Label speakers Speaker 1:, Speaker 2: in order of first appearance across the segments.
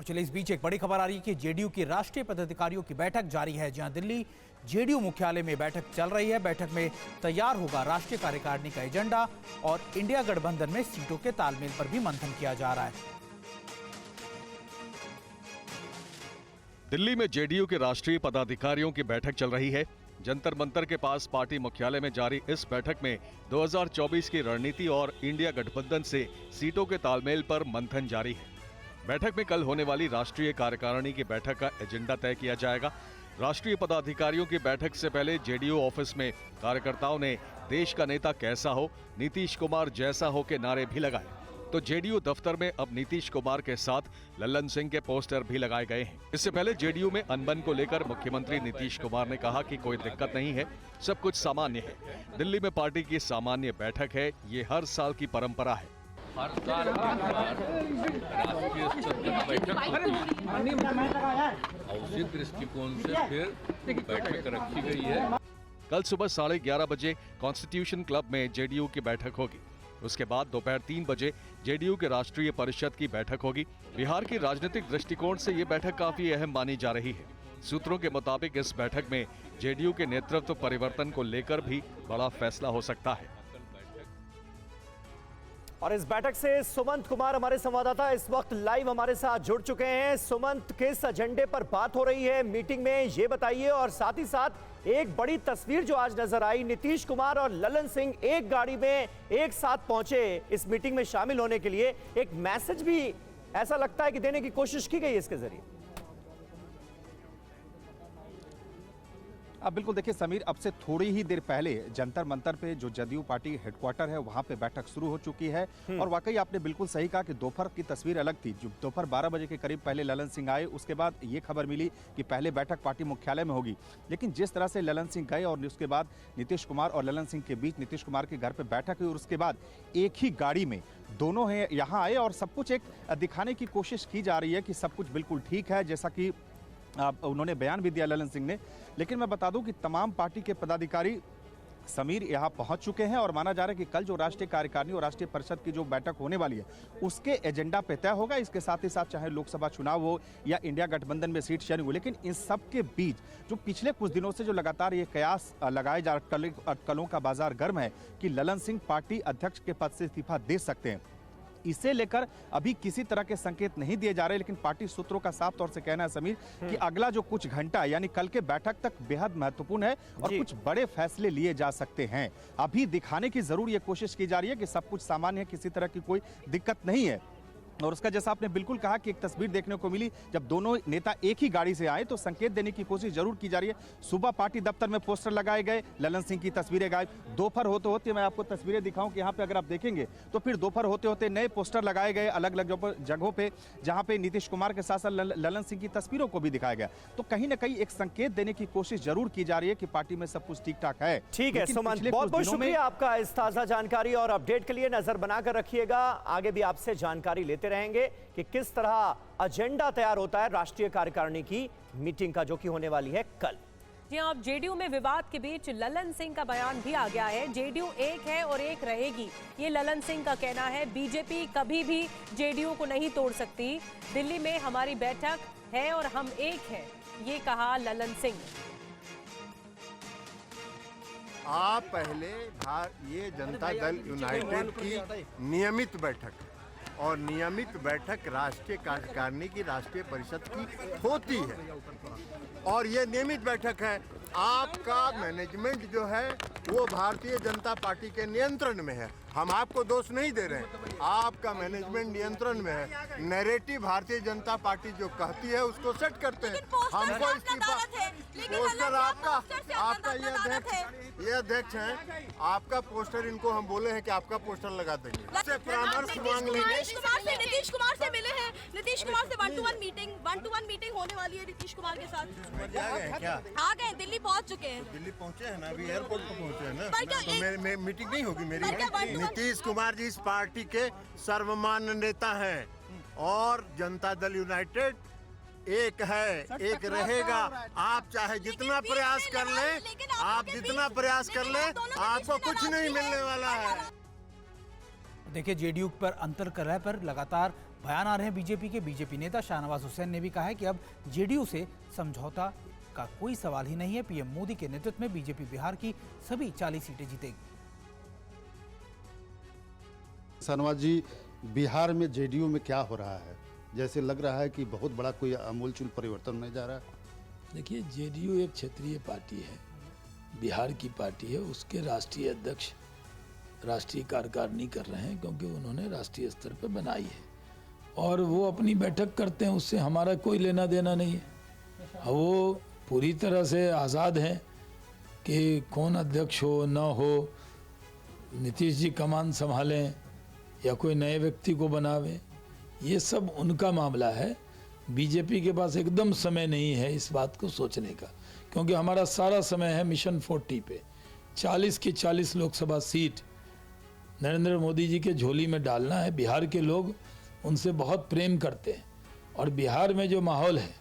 Speaker 1: चलिए, इस बीच एक बड़ी खबर आ रही है कि जेडीयू की राष्ट्रीय पदाधिकारियों की बैठक जारी है। जहां दिल्ली जेडीयू मुख्यालय में बैठक चल रही है। बैठक में तैयार होगा राष्ट्रीय कार्यकारिणी का एजेंडा और इंडिया गठबंधन में सीटों के तालमेल पर भी मंथन किया जा रहा है।
Speaker 2: दिल्ली में जेडीयू के राष्ट्रीय पदाधिकारियों की बैठक चल रही है। जंतर मंतर के पास पार्टी मुख्यालय में जारी इस बैठक में 2024 की रणनीति और इंडिया गठबंधन से सीटों के तालमेल पर मंथन जारी है। बैठक में कल होने वाली राष्ट्रीय कार्यकारिणी की बैठक का एजेंडा तय किया जाएगा। राष्ट्रीय पदाधिकारियों की बैठक से पहले जेडीयू ऑफिस में कार्यकर्ताओं ने देश का नेता कैसा हो, नीतीश कुमार जैसा हो के नारे भी लगाए। तो जेडीयू दफ्तर में अब नीतीश कुमार के साथ लल्लन सिंह के पोस्टर भी लगाए गए हैं। इससे पहले जेडीयू में अनबन को लेकर मुख्यमंत्री नीतीश कुमार ने कहा कि कोई दिक्कत नहीं है, सब कुछ सामान्य है। दिल्ली में पार्टी की सामान्य बैठक है, ये हर साल की परंपरा है।
Speaker 3: हर साल राष्ट्रीय स्तर पर बैठक होती है और उसी दृष्टिकोण से फिर बैठक रखी गई है।
Speaker 2: कल सुबह 11:30 बजे कॉन्स्टिट्यूशन क्लब में जेडीयू की बैठक होगी। उसके बाद दोपहर 3 बजे जेडीयू के राष्ट्रीय परिषद की बैठक होगी। बिहार की राजनीतिक दृष्टिकोण से ये बैठक काफी अहम मानी जा रही है। सूत्रों के मुताबिक इस बैठक में जेडीयू के नेतृत्व परिवर्तन को लेकर भी बड़ा फैसला हो सकता है।
Speaker 4: और इस बैठक से सुमंत कुमार हमारे संवाददाता इस वक्त लाइव हमारे साथ जुड़ चुके हैं। सुमंत, किस एजेंडे पर बात हो रही है मीटिंग में, ये बताइए। और साथ ही साथ एक बड़ी तस्वीर जो आज नजर आई, नीतीश कुमार और लल्लन सिंह एक गाड़ी में एक साथ पहुंचे इस मीटिंग में शामिल होने के लिए। एक मैसेज भी ऐसा लगता है कि देने की कोशिश की गई है इसके जरिए।
Speaker 5: अब बिल्कुल देखिए समीर, अब से थोड़ी ही देर पहले जंतर मंतर पे जो जदयू पार्टी हेडक्वार्टर है वहां पे बैठक शुरू हो चुकी है। और वाकई आपने बिल्कुल सही कहा कि दोपहर की तस्वीर अलग थी। जो दोपहर 12 बजे के करीब पहले लल्लन सिंह आए, उसके बाद ये खबर मिली कि पहले बैठक पार्टी मुख्यालय में होगी। लेकिन जिस तरह से लल्लन सिंह गए और उसके बाद नीतीश कुमार और लल्लन सिंह के बीच नीतीश कुमार के घर पर बैठक हुई और उसके बाद एक ही गाड़ी में दोनों हैं यहाँ आए और सब कुछ एक दिखाने की कोशिश की जा रही है कि सब कुछ बिल्कुल ठीक है, जैसा कि उन्होंने बयान भी दिया लल्लन सिंह ने। लेकिन मैं बता दूं कि तमाम पार्टी के पदाधिकारी समीर यहाँ पहुंच चुके हैं और माना जा रहा है कि कल जो राष्ट्रीय कार्यकारिणी और राष्ट्रीय परिषद की जो बैठक होने वाली है उसके एजेंडा पे तय होगा। इसके साथ ही साथ चाहे लोकसभा चुनाव हो या इंडिया गठबंधन में सीट शेयरिंग हो, लेकिन इन सब के बीच जो पिछले कुछ दिनों से जो लगातार ये कयास लगाए जा रहे, अटकलों का बाजार गर्म है कि लल्लन सिंह पार्टी अध्यक्ष के पद से इस्तीफा दे सकते हैं। इसे लेकर अभी किसी तरह के संकेत नहीं दिए जा रहे, लेकिन पार्टी सूत्रों का साफ तौर से कहना है समीर कि अगला जो कुछ घंटा यानी कल के बैठक तक बेहद महत्वपूर्ण है और कुछ बड़े फैसले लिए जा सकते हैं। अभी दिखाने की जरूर ये कोशिश की जा रही है कि सब कुछ सामान्य है, किसी तरह की कोई दिक्कत नहीं है। और उसका जैसा आपने बिल्कुल कहा कि एक तस्वीर देखने को मिली जब दोनों नेता एक ही गाड़ी से आए तो संकेत देने की कोशिश जरूर की जा रही है। सुबह पार्टी दफ्तर में पोस्टर लगाए गए, लल्लन सिंह की तस्वीरें गायब। दोपहर होते होते मैं आपको तस्वीरें दिखाऊं कि यहाँ पे अगर आप देखेंगे तो फिर दोपहर होते होते नए पोस्टर लगाए गए अलग अलग जगहों पे, जहाँ पे नीतीश कुमार के साथ साथ लल्लन सिंह की तस्वीरों को भी दिखाया गया। तो कहीं ना कहीं एक संकेत देने की कोशिश जरूर की जा रही है कि पार्टी में सब कुछ ठीक ठाक है।
Speaker 4: ठीक है सुमंत, बहुत बहुत शुक्रिया आपका इस ताजा जानकारी और अपडेट के लिए। नजर बनाकर रखिएगा, आगे भी आपसे जानकारी लेते रहेंगे कि किस तरह एजेंडा तैयार होता है राष्ट्रीय कार्यकारिणी की मीटिंग का, जो कि होने वाली है कल।
Speaker 6: जी हाँ, अब जेडीयू में विवाद के बीच लल्लन सिंह का बयान भी आ गया है। जेडीयू एक है और एक रहेगी, ये लल्लन सिंह का कहना है। बीजेपी कभी भी जेडीयू को नहीं तोड़ सकती। दिल्ली में हमारी बैठक है और हम एक हैं, ये कहा लल्लन सिंह।
Speaker 7: आप पहले ये जनता दल यूनाइटेड की नियमित बैठक और नियमित बैठक राष्ट्रीय कार्यकारिणी की राष्ट्रीय परिषद की होती है और ये नियमित बैठक है। आपका मैनेजमेंट जो है वो भारतीय जनता पार्टी के नियंत्रण में है। हम आपको दोष नहीं दे रहे हैं, आपका मैनेजमेंट नियंत्रण में है। नैरेटिव भारतीय जनता पार्टी जो कहती है उसको सेट करते हैं। हमको इस्तीफा पोस्टर आपका ये अध्यक्ष हैं, आपका पोस्टर इनको हम बोले हैं कि आपका पोस्टर लगा देंगे। से परामर्श मांग लेंगे।
Speaker 8: नीतीश कुमार से मिले हैं, नीतीश कुमार से 1-to-1 मीटिंग होने वाली है नीतीश कुमार के साथ।
Speaker 7: क्या
Speaker 8: आ गए, दिल्ली पहुंच चुके हैं।
Speaker 7: दिल्ली पहुंचे हैं ना, अभी एयरपोर्ट पर पहुंचे हैं ना, तो मेरी मीटिंग नहीं होगी मेरी। नीतीश कुमार जी इस पार्टी के सर्वमान्य नेता हैं और जनता दल यूनाइटेड एक है, एक रहेगा। आप चाहे जितना प्रयास कर लें, आप जितना प्रयास कर लें, आपको कुछ नहीं मिलने वाला है।
Speaker 1: देखिए, जेडीयू पर अंतर कर रहा है, पर लगातार बयान आ रहे हैं बीजेपी के। बीजेपी नेता शाहनवाज हुसैन ने भी कहा है कि अब जेडीयू से समझौता का कोई सवाल ही नहीं है। पीएम मोदी के नेतृत्व में बीजेपी बिहार की सभी 40 सीटें जीतेगी।
Speaker 9: शाहनवाज जी, बिहार में जेडीयू में क्या हो रहा है? जैसे लग रहा है कि बहुत बड़ा कोई आमूलचूल परिवर्तन होने जा रहा है।
Speaker 10: देखिए, जेडीयू एक क्षेत्रीय पार्टी है, बिहार की पार्टी है। उसके राष्ट्रीय अध्यक्ष राष्ट्रीय कार्यकारिणी कर रहे हैं, क्योंकि उन्होंने राष्ट्रीय स्तर पर बनाई है और वो अपनी बैठक करते हैं, उससे हमारा कोई लेना देना नहीं है। वो पूरी तरह से आज़ाद हैं कि कौन अध्यक्ष हो न हो, नीतीश जी कमान संभालें या कोई नए व्यक्ति को बनावे, ये सब उनका मामला है। बीजेपी के पास एकदम समय नहीं है इस बात को सोचने का, क्योंकि हमारा सारा समय है मिशन 40 पे। 40 की 40 लोकसभा सीट नरेंद्र मोदी जी के झोली में डालना है। बिहार के लोग उनसे बहुत प्रेम करते हैं और बिहार में जो माहौल है,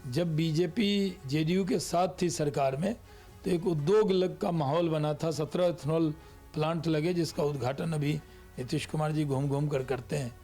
Speaker 10: जब बीजेपी जेडीयू के साथ थी सरकार में तो एक उद्योग लग का माहौल बना था। 17 इथेनॉल प्लांट लगे, जिसका उद्घाटन अभी नीतीश कुमार जी घूम घूम कर करते हैं।